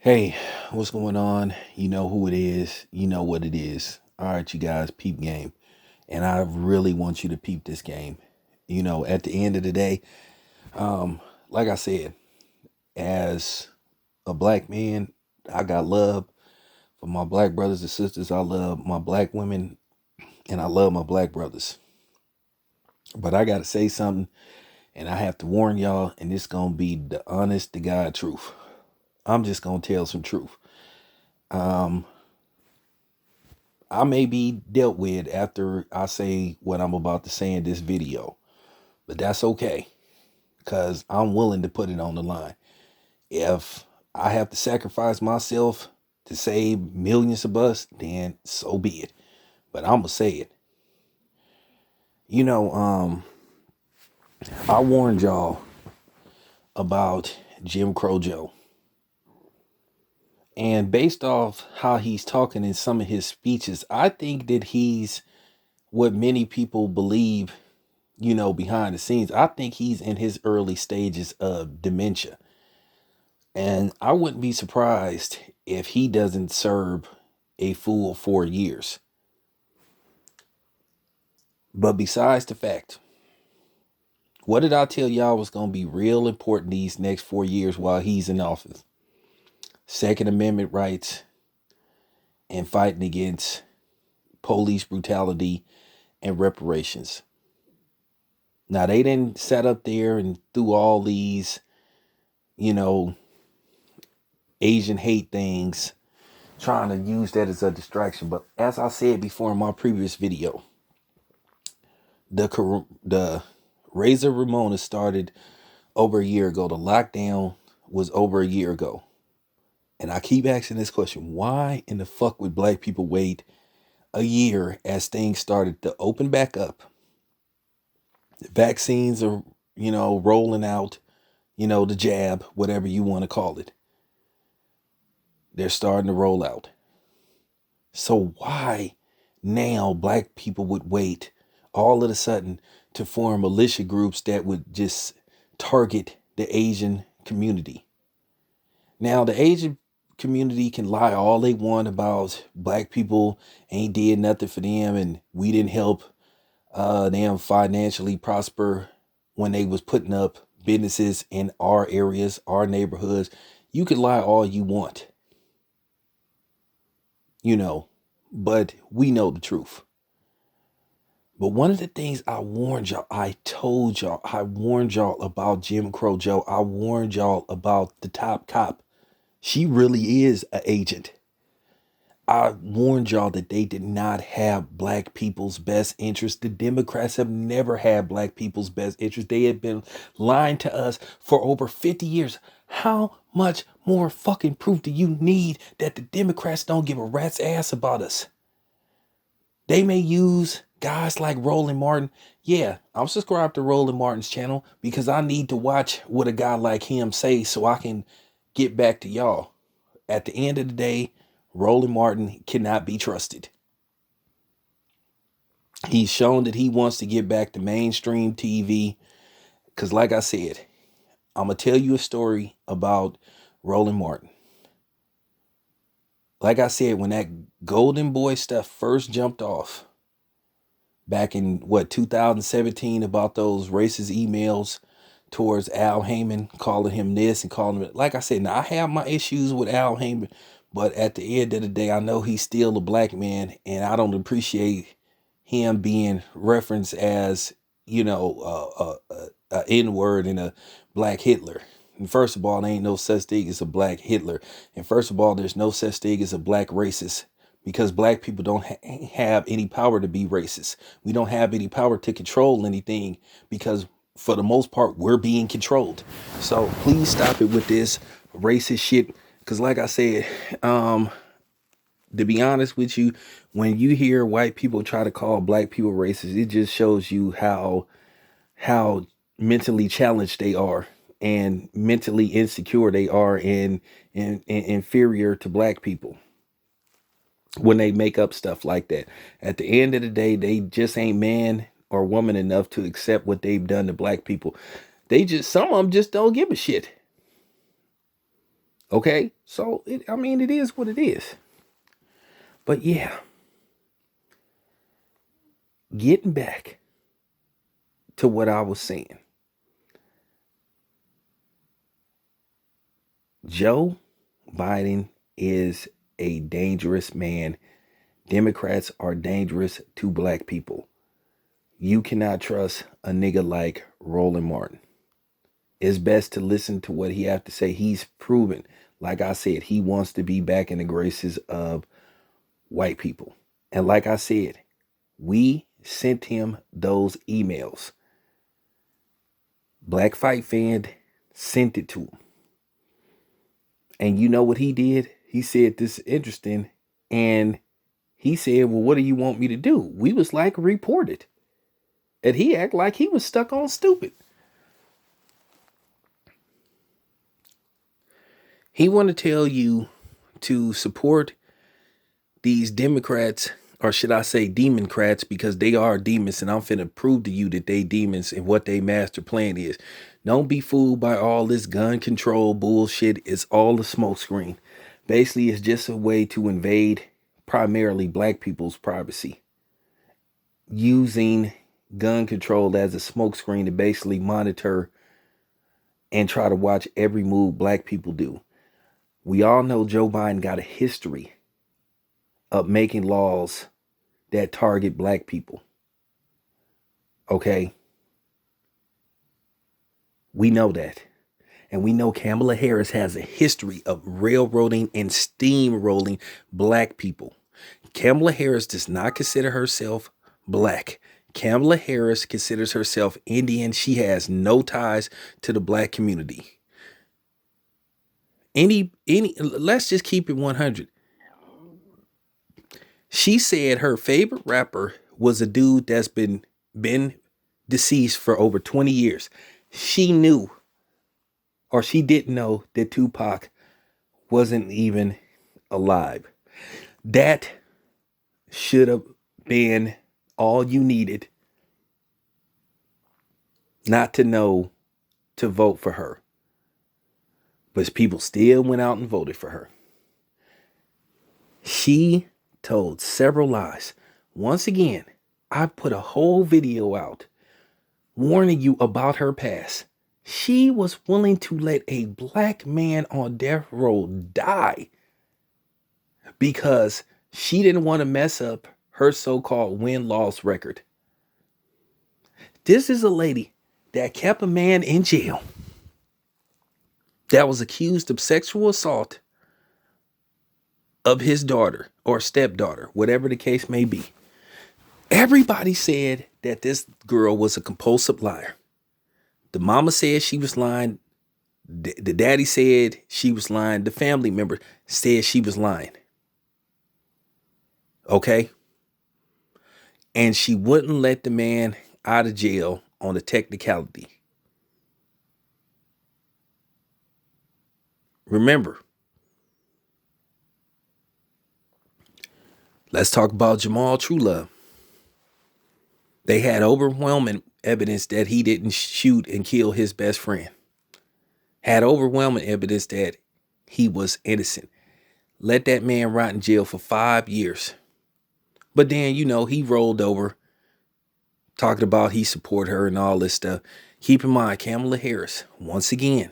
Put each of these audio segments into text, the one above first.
Hey, what's going on? You know who it is. You know what it is. All right, you guys, peep game. And I really want you to peep this game. At the end of the day, like I said, as a black man, I got love for my black brothers and sisters. I love my black women and I love my black brothers. But I got to say something and I have to warn y'all, and it's going to be the honest to God truth. I'm just going to tell some truth. Um, I may be dealt with after I say what I'm about to say in this video, but that's okay because I'm willing to put it on the line. If I have to sacrifice myself to save millions of us, then so be it. But I'm gonna say it. You know, I warned y'all about Jim Crow Joe. And based off how he's talking in some of his speeches, I think that he's what many people believe behind the scenes. I think he's in his early stages of dementia. And I wouldn't be surprised if he doesn't serve a full 4 years. But besides the fact, what did I tell y'all was going to be real important these next 4 years while he's in office? Second Amendment rights and fighting against police brutality and reparations. Now, they didn't sat up there and threw all these, you know, Asian hate things, trying to use that as a distraction. But as I said before in my previous video, the Razor Ramona started over a year ago. The lockdown was over a year ago. And I keep asking this question: why in the fuck would black people wait a year as things started to open back up? The vaccines are, rolling out, the jab, whatever you want to call it. They're starting to roll out. So why now black people would wait all of a sudden to form militia groups that would just target the Asian community? Now, the Asian community can lie all they want about black people ain't did nothing for them and we didn't help them financially prosper when they was putting up businesses in our areas, our neighborhoods. You can lie all you want, but we know the truth. But one of the things I warned y'all, I warned y'all about Jim Crow Joe. I warned y'all about the top cop. She really is an agent. I warned y'all that they did not have black people's best interest. The Democrats have never had black people's best interest. They have been lying to us for over 50 years. How much more fucking proof do you need that the Democrats don't give a rat's ass about us? They may use guys like Roland Martin. Yeah, I'm subscribed to Roland Martin's channel because I need to watch what a guy like him say so I can get back to y'all. At the end of the day, Roland Martin cannot be trusted. He's shown that he wants to get back to mainstream TV. Because like I said, I'm going to tell you a story about Roland Martin. Like I said, when that Golden Boy stuff first jumped off, back in 2017, about those racist emails towards Al Heyman, calling him this and calling him, like I said, now I have my issues with Al Heyman, but at the end of the day, I know he's still a black man, and I don't appreciate him being referenced as, a N-word and a black Hitler. And first of all, there ain't no such thing as a black Hitler. And first of all, there's no such thing as a black racist, because black people don't have any power to be racist. We don't have any power to control anything because for the most part, we're being controlled. So please stop it with this racist shit. Because like I said, to be honest with you, when you hear white people try to call black people racist, it just shows you how mentally challenged they are and mentally insecure they are and inferior to black people when they make up stuff like that. At the end of the day, they just ain't man or woman enough to accept what they've done to black people. Some of them just don't give a shit. Okay, so I mean, it is what it is. But yeah, getting back to what I was saying, Joe Biden is a dangerous man. Democrats are dangerous to black people. You cannot trust a nigga like Roland Martin. It's best to listen to what he have to say. He's proven, like I said, he wants to be back in the graces of white people. And like I said, we sent him those emails. Black Fight Fan sent it to him. And you know what he did? He said, this is interesting. And he said, well, what do you want me to do? We was like, report it. And he act like he was stuck on stupid. He want to tell you to support these Democrats, or should I say Demoncrats, because they are demons, and I'm finna prove to you that they demons and what they master plan is. Don't be fooled by all this gun control bullshit. It's all a smokescreen. Basically, it's just a way to invade primarily black people's privacy, using gun control as a smokescreen to basically monitor and try to watch every move black people do. We all know Joe Biden got a history of making laws that target black people. Okay? We know that. And we know Kamala Harris has a history of railroading and steamrolling black people. Kamala Harris does not consider herself black. Kamala Harris considers herself Indian. She has no ties to the black community. Let's just keep it 100. She said her favorite rapper was a dude that's been deceased for over 20 years. She knew, or she didn't know, that Tupac wasn't even alive. That should have been all you needed not to know to vote for her. But people still went out and voted for her. She told several lies. Once again, I put a whole video out warning you about her past. She was willing to let a black man on death row die because she didn't want to mess up her so-called win-loss record. This is a lady that kept a man in jail that was accused of sexual assault of his daughter or stepdaughter, whatever the case may be. Everybody said that this girl was a compulsive liar. The mama said she was lying. The daddy said she was lying. The family member said she was lying. Okay? And she wouldn't let the man out of jail on a technicality. Remember, let's talk about Jamal Trulove. They had overwhelming evidence that he didn't shoot and kill his best friend. Had overwhelming evidence that he was innocent. Let that man rot in jail for 5 years. But then, he rolled over, talking about he support her and all this stuff. Keep in mind, Kamala Harris, once again,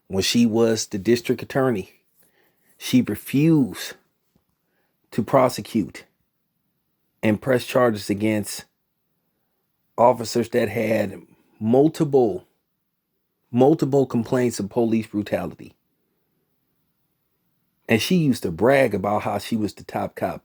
when she was the district attorney, she refused to prosecute and press charges against officers that had multiple complaints of police brutality. And she used to brag about how she was the top cop.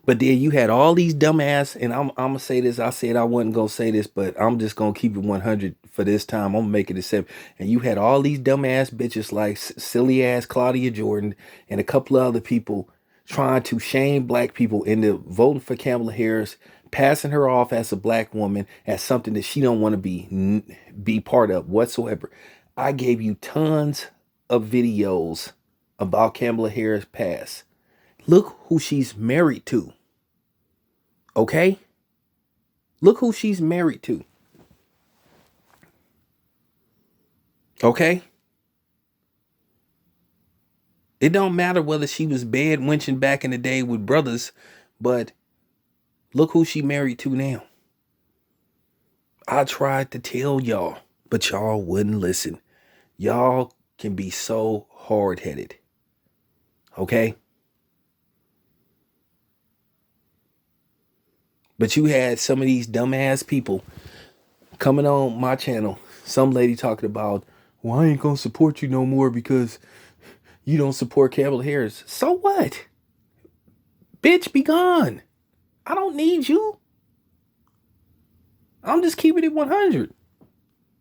But then you had all these dumbass, and I'm going to say this. I said I wasn't going to say this, but I'm just going to keep it 100 for this time. I'm going to make it a 7. And you had all these dumbass bitches like silly ass Claudia Jordan and a couple of other people trying to shame black people into voting for Kamala Harris, passing her off as a black woman, as something that she don't want to be part of whatsoever. I gave you tons of videos about Kamala Harris' past. Look who she's married to. Okay? Look who she's married to. Okay? It don't matter whether she was bad wenching back in the day with brothers, but look who she married to now. I tried to tell y'all, but y'all wouldn't listen. Y'all can be so hard-headed. Okay? But you had some of these dumbass people coming on my channel. Some lady talking about, well, I ain't gonna support you no more because you don't support Kamala Harris. So what? Bitch, be gone. I don't need you. I'm just keeping it 100.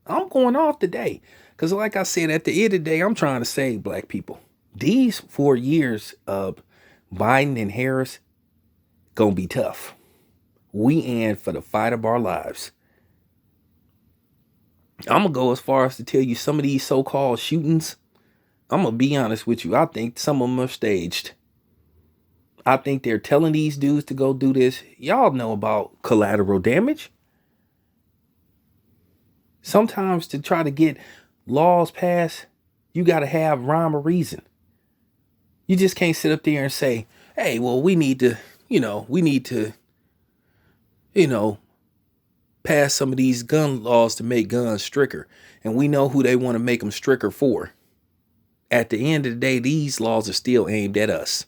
I'm going off today. Because like I said, at the end of the day, I'm trying to save black people. These 4 years of Biden and Harris gonna be tough. We in for the fight of our lives. I'm gonna go as far as to tell you some of these so-called shootings, I'm gonna be honest with you, I think some of them are staged. I think they're telling these dudes to go do this. Y'all know about collateral damage. Sometimes to try to get laws passed, you got to have rhyme or reason. You just can't sit up there and say, hey, well, we need to pass some of these gun laws to make guns stricter. And we know who they want to make them stricter for. At the end of the day, these laws are still aimed at us.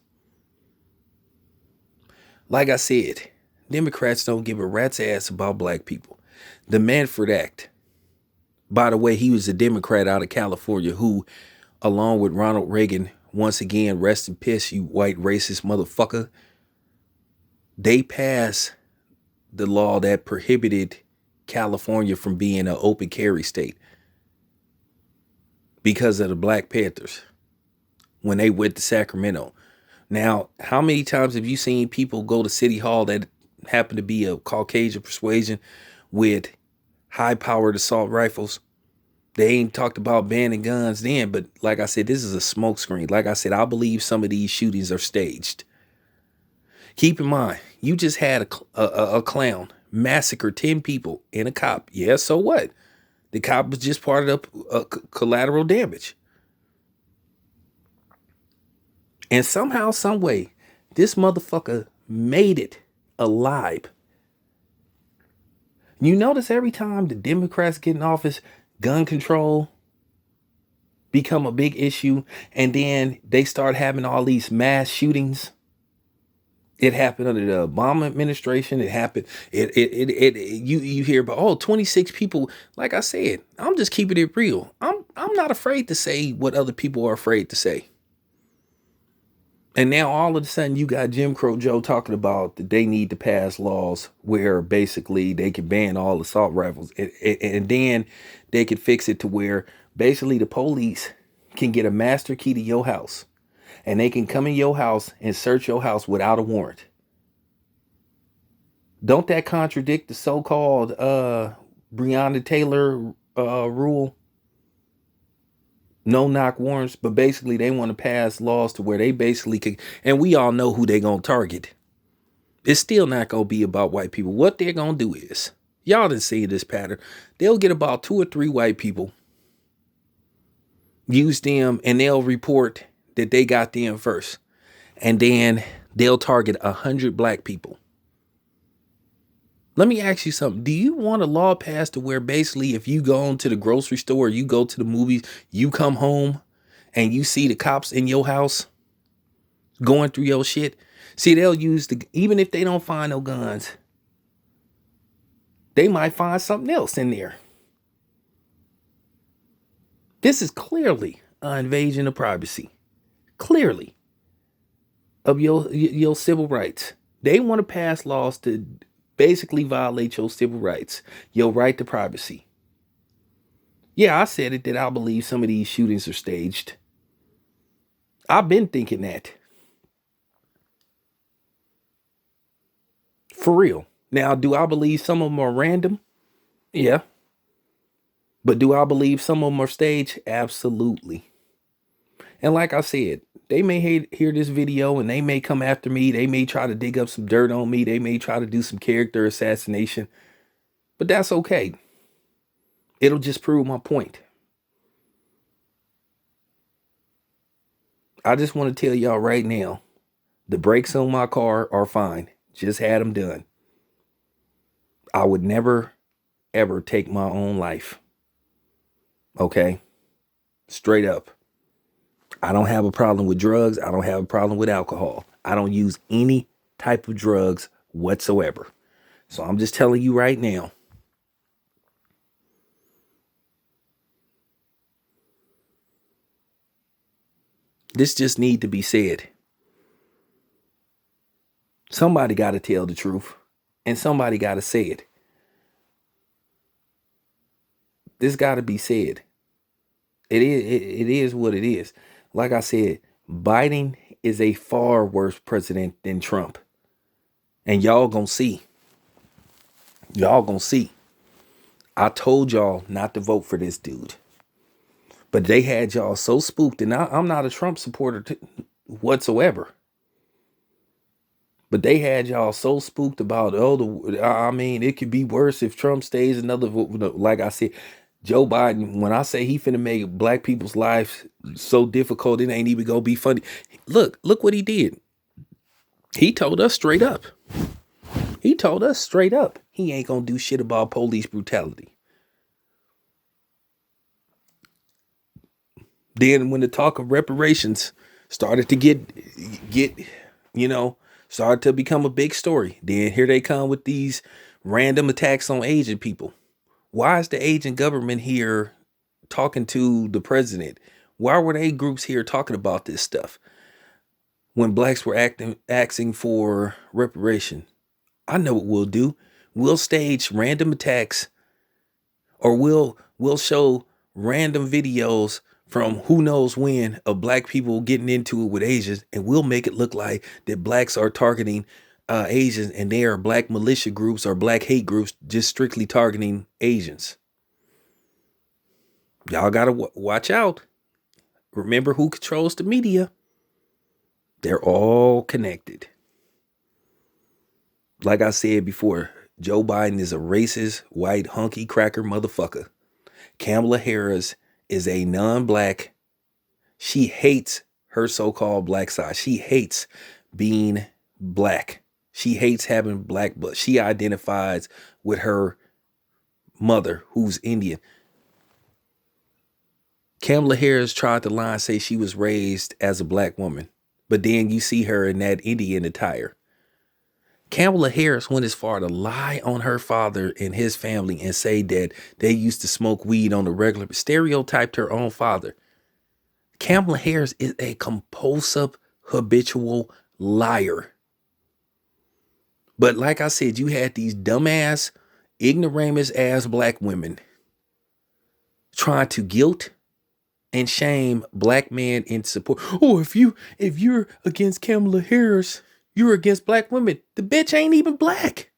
Like I said, Democrats don't give a rat's ass about black people. The Manfred Act. By the way, he was a Democrat out of California who, along with Ronald Reagan, once again, rest in peace, you white racist motherfucker, they passed the law that prohibited California from being an open carry state because of the Black Panthers when they went to Sacramento. Now, how many times have you seen people go to City Hall that happen to be a Caucasian persuasion with high-powered assault rifles? They ain't talked about banning guns then, but like I said, this is a smokescreen. Like I said, I believe some of these shootings are staged. Keep in mind, you just had a clown massacre 10 people and a cop. Yeah, so what? The cop was just part of collateral damage. And somehow, some way, this motherfucker made it alive. You notice every time the Democrats get in office, gun control become a big issue, and then they start having all these mass shootings. It happened under the Obama administration. It happened. You hear about 26 people. Like I said, I'm just keeping it real. I'm not afraid to say what other people are afraid to say. And now all of a sudden you got Jim Crow Joe talking about that they need to pass laws where basically they can ban all assault rifles, and then they could fix it to where basically the police can get a master key to your house and they can come in your house and search your house without a warrant. Don't that contradict the so-called Breonna Taylor rule? No knock warrants, but basically they want to pass laws to where they basically could, and we all know who they gonna target. It's still not gonna be about white people. What they're gonna do is, y'all didn't see this pattern. They'll get about 2 or 3 white people, use them, and they'll report that they got them first. And then they'll target 100 black people. Let me ask you something. Do you want a law passed to where basically if you go into the grocery store, you go to the movies, you come home and you see the cops in your house going through your shit? See, they'll use even if they don't find no guns, they might find something else in there. This is clearly an invasion of privacy. Clearly. Of your civil rights. They want to pass laws to basically violate your civil rights, your right to privacy. Yeah, I said it that I believe some of these shootings are staged. I've been thinking that. For real. Now, do I believe some of them are random? Yeah. But do I believe some of them are staged? Absolutely. And like I said, they may hear this video and they may come after me. They may try to dig up some dirt on me. They may try to do some character assassination. But that's okay. It'll just prove my point. I just want to tell y'all right now, the brakes on my car are fine. Just had them done. I would never, ever take my own life. Okay? Straight up. I don't have a problem with drugs. I don't have a problem with alcohol. I don't use any type of drugs whatsoever. So I'm just telling you right now. This just need to be said. Somebody got to tell the truth, and somebody got to say it. This got to be said. It is what it is. Like I said, Biden is a far worse president than Trump. And y'all gonna see. Y'all gonna see. I told y'all not to vote for this dude. But they had y'all so spooked. And I'm not a Trump supporter whatsoever. But they had y'all so spooked about, it could be worse if Trump stays another vote. Like I said, Joe Biden, when I say he finna make black people's lives so difficult, it ain't even gonna be funny. Look what he did. He told us straight up. He ain't gonna do shit about police brutality. Then when the talk of reparations started to get, started to become a big story, then here they come with these random attacks on Asian people. Why is the Asian government here talking to the president? Why were they groups here talking about this stuff when blacks were asking for reparation? I know what we'll do. We'll stage random attacks, or we'll show random videos from who knows when of black people getting into it with Asians, and we'll make it look like that blacks are targeting Asians, and they are black militia groups or black hate groups just strictly targeting Asians. Y'all gotta watch out. Remember who controls the media. They're all connected. Like I said before, Joe Biden is a racist, white, hunky cracker motherfucker. Kamala Harris is a non-black. She hates her so-called black side. She hates being black. She hates having black blood. She identifies with her mother, who's Indian. Kamala Harris tried to lie and say she was raised as a black woman, but then you see her in that Indian attire. Kamala Harris went as far to lie on her father and his family and say that they used to smoke weed on the regular, stereotyped her own father. Kamala Harris is a compulsive, habitual liar. But like I said, you had these dumbass, ignoramus ass black women trying to guilt and shame black men in support. Oh, if you're against Kamala Harris, you're against black women. The bitch ain't even black.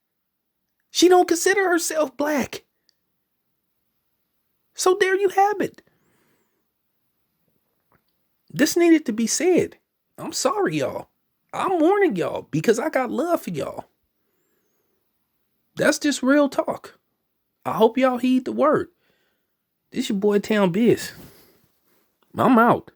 She don't consider herself black. So there you have it. This needed to be said. I'm sorry, y'all. I'm warning y'all because I got love for y'all. That's just real talk. I hope y'all heed the word. This your boy Town Biz. I'm out.